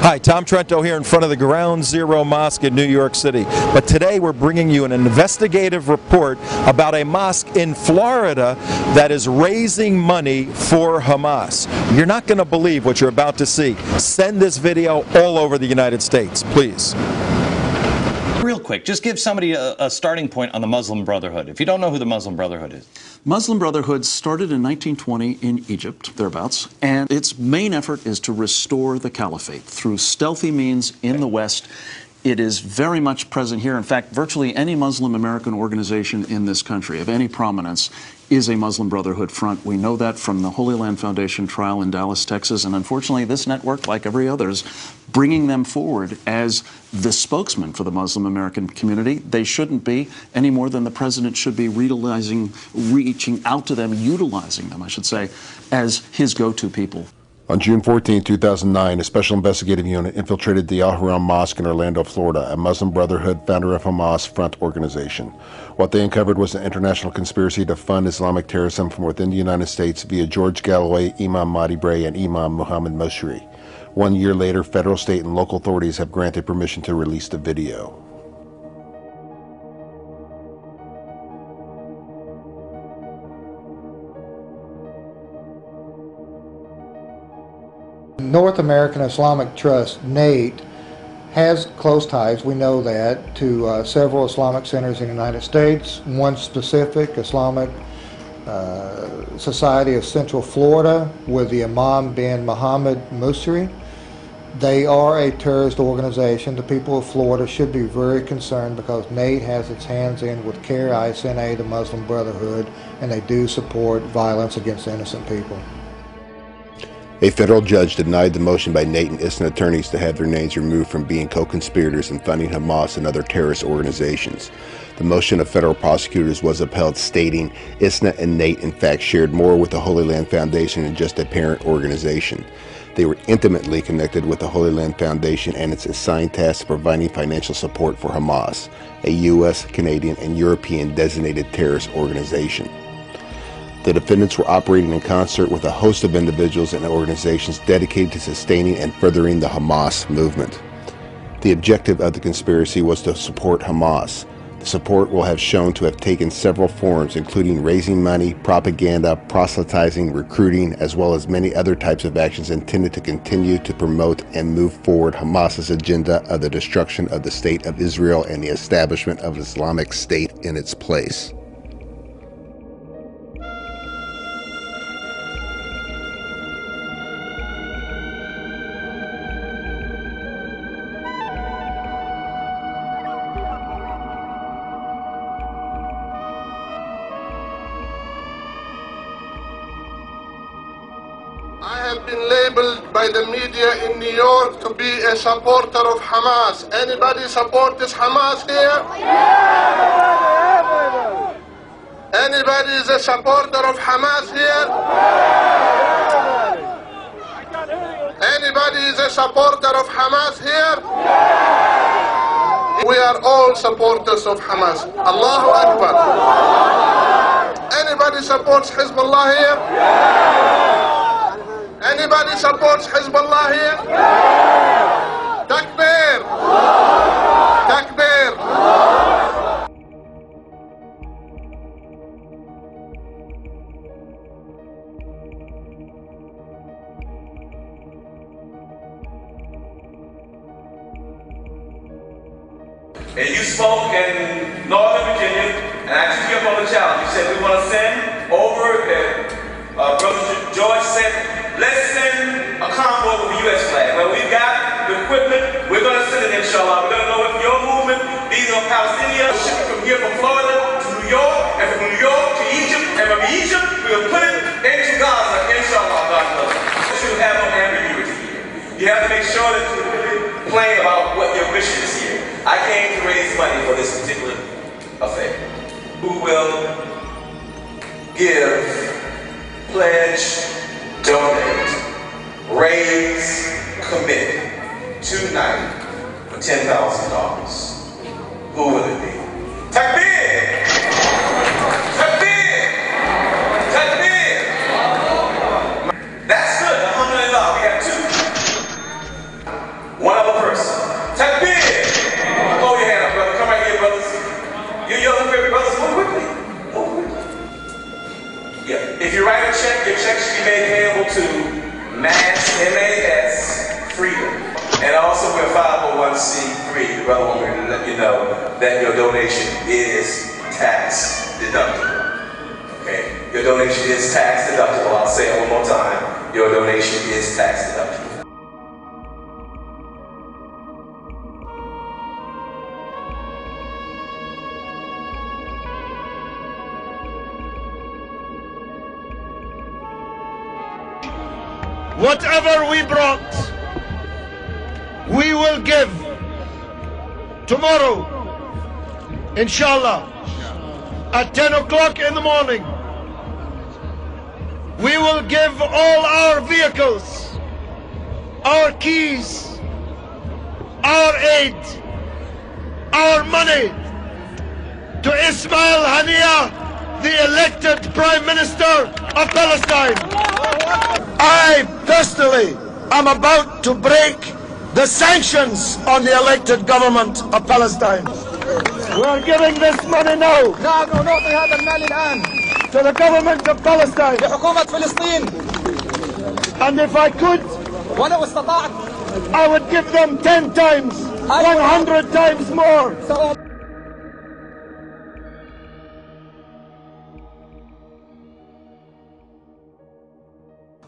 Hi, Tom Trento here in front of the Ground Zero Mosque in New York City. But today we're bringing you an investigative report about a mosque in Florida that is raising money for Hamas. You're not going to believe what you're about to see. Send this video all over the United States, please. Real quick, just give somebody a starting point on the Muslim Brotherhood, if you don't know who the Muslim Brotherhood is. Muslim Brotherhood started in 1920 in Egypt, thereabouts, and its main effort is to restore the caliphate through stealthy means in the West. It is very much present here. In fact, virtually any Muslim American organization in this country of any prominence is a Muslim Brotherhood front. We know that from the Holy Land Foundation trial in Dallas, Texas, and unfortunately this network, like every others, bringing them forward as the spokesman for the Muslim American community. They shouldn't be any more than the president should be reaching out to them, utilizing them, I should say, as his go-to people. On June 14, 2009, a special investigative unit infiltrated the al-Rahman Mosque in Orlando, Florida, a Muslim Brotherhood, founder of Hamas front organization. What they uncovered was an international conspiracy to fund Islamic terrorism from within the United States via George Galloway, Imam Mahdi Bray, and Imam Mahdi Bray. 1 year later, federal, state, and local authorities have granted permission to release the video. North American Islamic Trust, NATE, has close ties, we know that, to several Islamic centers in the United States. One specific, Islamic Society of Central Florida, with the Imam bin Mohammed Bray. They are a terrorist organization. The people of Florida should be very concerned because NATE has its hands in with CARE, ISNA, the Muslim Brotherhood, and they do support violence against innocent people. A federal judge denied the motion by NATE and ISNA attorneys to have their names removed from being co-conspirators in funding Hamas and other terrorist organizations. The motion of federal prosecutors was upheld, stating ISNA and NATE in fact shared more with the Holy Land Foundation than just a parent organization. They were intimately connected with the Holy Land Foundation and its assigned task of providing financial support for Hamas, a U.S., Canadian, and European designated terrorist organization. The defendants were operating in concert with a host of individuals and organizations dedicated to sustaining and furthering the Hamas movement. The objective of the conspiracy was to support Hamas. The support will have shown to have taken several forms, including raising money, propaganda, proselytizing, recruiting, as well as many other types of actions intended to continue to promote and move forward Hamas's agenda of the destruction of the State of Israel and the establishment of an Islamic State in its place. I have been labeled by the media in New York to be a supporter of Hamas. Anybody support this Hamas here? Anybody is a supporter of Hamas here? Anybody is a supporter of Hamas here? We are all supporters of Hamas. Allahu Akbar. Anybody supports Hezbollah here? Anybody supports Hezbollah here? Takbir! Takbir! And you spoke in Northern Virginia, and I took you up on the challenge. You said we want to send over, Brother George said, let's send a convoy with the U.S. flag. Well, we've got the equipment. We're going to send it, inshallah. We're going to go with your movement. These are Palestinians. We'll ship it from here, from Florida to New York, and from New York to Egypt, and from Egypt, we'll put it into Gaza, inshallah, God willing. You should have no ambiguity here. You have to make sure that you're really plain about what your mission is here. I came to raise money for this particular affair. Who will give, pledge, donate, raise, commit tonight for $10,000. Who will it be? Takbir! Takbir! Takbir! That's good. Alhamdulillah, we have two. Yeah. If you write a check, your check should be made payable to MAS, M-A-S, Freedom. And also we're 501c3. The brother wanted me to let you know that your donation is tax deductible. Okay? Your donation is tax deductible. I'll say it one more time. Your donation is tax deductible. Whatever we brought, we will give tomorrow, inshallah, at 10 o'clock in the morning. We will give all our vehicles, our keys, our aid, our money to Ismail Haniyeh, the elected Prime Minister of Palestine. I personally am about to break the sanctions on the elected government of Palestine. We're giving this money now to the government of Palestine. And if I could, I would give them 10 times, 100 times more.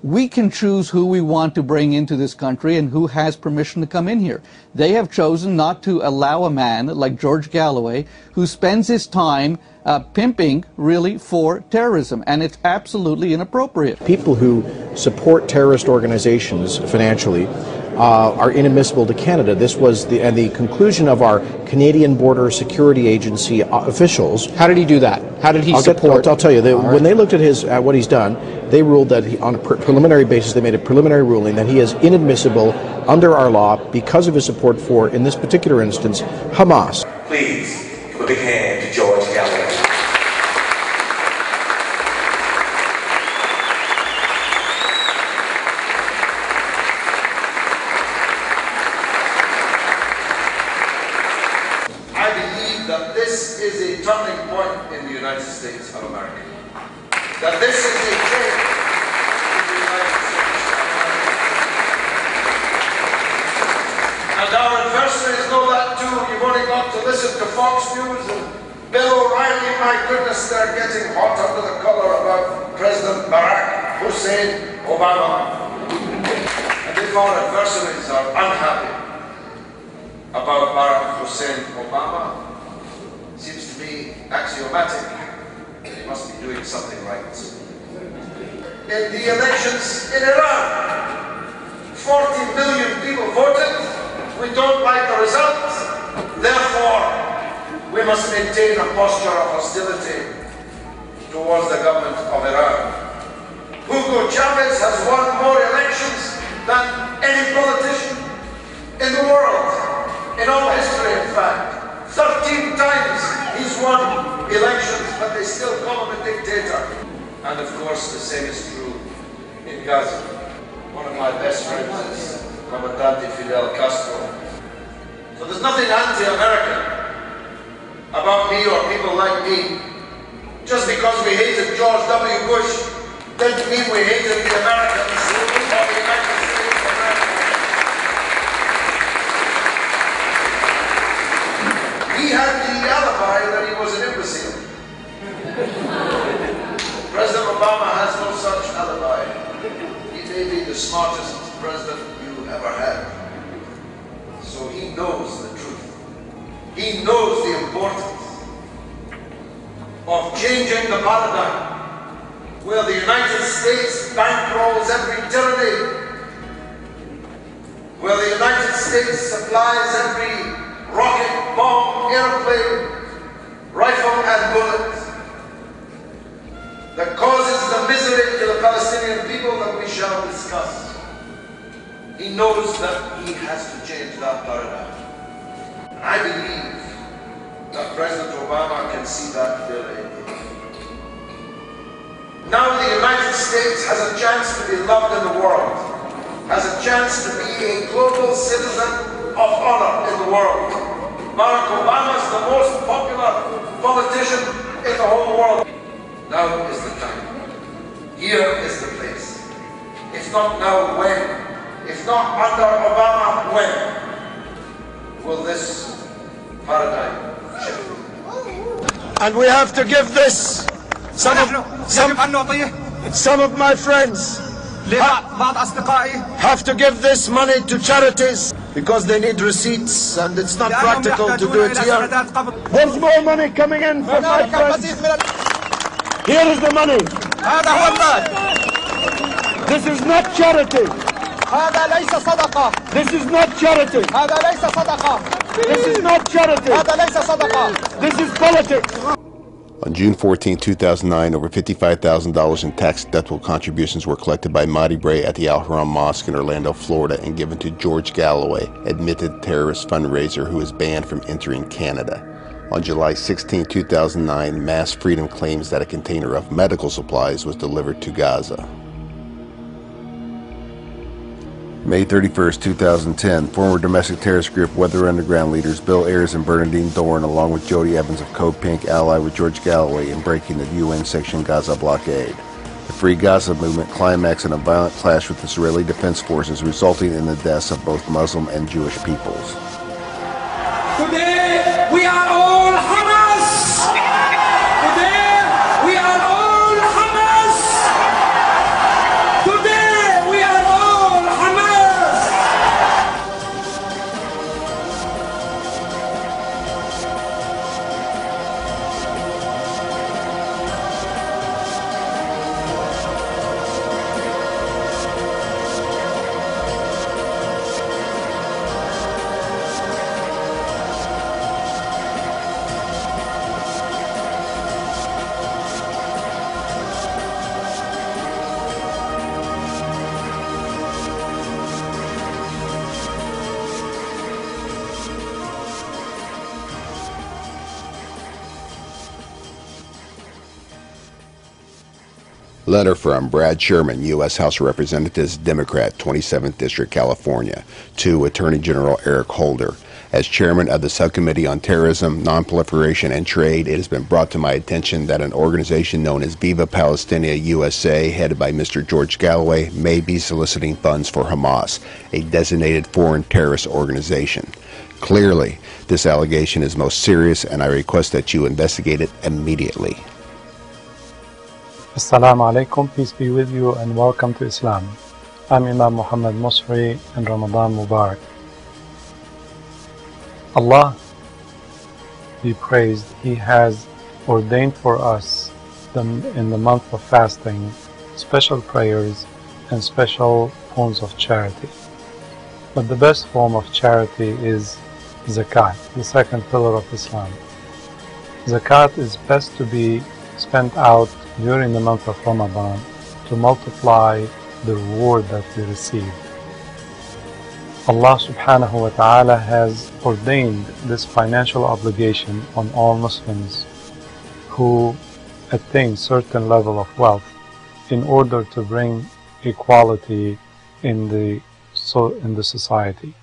We can choose who we want to bring into this country and who has permission to come in here. They have chosen not to allow a man like George Galloway who spends his time pimping really for terrorism, and it's absolutely inappropriate. People who support terrorist organizations financially are inadmissible to Canada. This was the conclusion of our Canadian Border Security Agency officials. How did he do that? How did he support? I'll tell you. When they looked at what he's done, they ruled that on a preliminary basis, they made a preliminary ruling that he is inadmissible under our law because of his support for, in this particular instance, Hamas. Please give a big hand to George Galloway. I believe that this is a turning point in the United States of America. That this is a change in the United States of America. And our adversaries know that too. You've only got to listen to Fox News and Bill O'Reilly. My goodness, they're getting hot under the collar about President Barack Hussein Obama. And if our adversaries are unhappy about Barack Hussein Obama, seems to be axiomatic. He must be doing something right. In the elections in Iran, 40 million people voted. We don't like the results. Therefore, we must maintain a posture of hostility towards the government of Iran. Hugo Chavez has won more elections than any politician in the world, in all history, in fact. 13 times he's won elections, but they still call him a dictator. And of course, the same is true in Gaza. One of my best friends is Comandante Fidel Castro. So there's nothing anti-American about me or people like me. Just because we hated George W. Bush didn't mean we hated the Americans or the United States of America. He had the alibi that he was an imbecile. President Obama has no such alibi. He may be the smartest president you ever had. So he knows the truth. He knows the importance of changing the paradigm where the United States bankrolls every tyranny, where the United States supplies every rocket, bomb, airplane, rifle and bullet that causes the misery to the Palestinian people that we shall discuss. He knows that he has to change that paradigm. And I believe that President Obama can see that clearly. Now the United States has a chance to be loved in the world, has a chance to be a global citizen of honor in the world. Barack Obama is the most popular politician in the whole world. Now is the time. here is the place. It's not now when. It's not under Obama when will this paradigm shift. And we have to give this, some of my friends have to give this money to charities because they need receipts and it's not practical to do it here. There's more money coming in from my friends. Here is the money. This is not charity. This is not charity. This is not charity. This is politics. On June 14, 2009, over $55,000 in tax-deductible contributions were collected by Mahdi Bray at the al-Rahman Mosque in Orlando, Florida, and given to George Galloway, admitted terrorist fundraiser who is banned from entering Canada. On July 16, 2009, Mass Freedom claims that a container of medical supplies was delivered to Gaza. May 31, 2010, former domestic terrorist group Weather Underground leaders Bill Ayers and Bernadine Dorn, along with Jody Evans of Code Pink, allied with George Galloway in breaking the UN-sanctioned Gaza blockade. The Free Gaza movement climaxed in a violent clash with Israeli Defense Forces, resulting in the deaths of both Muslim and Jewish peoples. Today, we are all Hamas! Today, we are all Hamas! Today, we are all Hamas! Letter from Brad Sherman, U.S. House of Representatives, Democrat, 27th District, California, to Attorney General Eric Holder. As chairman of the Subcommittee on Terrorism, Nonproliferation, and Trade, it has been brought to my attention that an organization known as Viva Palestina USA, headed by Mr. George Galloway, may be soliciting funds for Hamas, a designated foreign terrorist organization. Clearly, this allegation is most serious, and I request that you investigate it immediately. Assalamu alaikum, peace be with you and welcome to Islam. I'm Imam Mahdi Bray and Ramadan Mubarak. Allah be praised, He has ordained for us in the month of fasting special prayers and special forms of charity. But the best form of charity is zakat, the second pillar of Islam. Zakat is best to be spent out during the month of Ramadan to multiply the reward that we receive. Allah subhanahu wa ta'ala has ordained this financial obligation on all Muslims who attain certain level of wealth in order to bring equality in the society.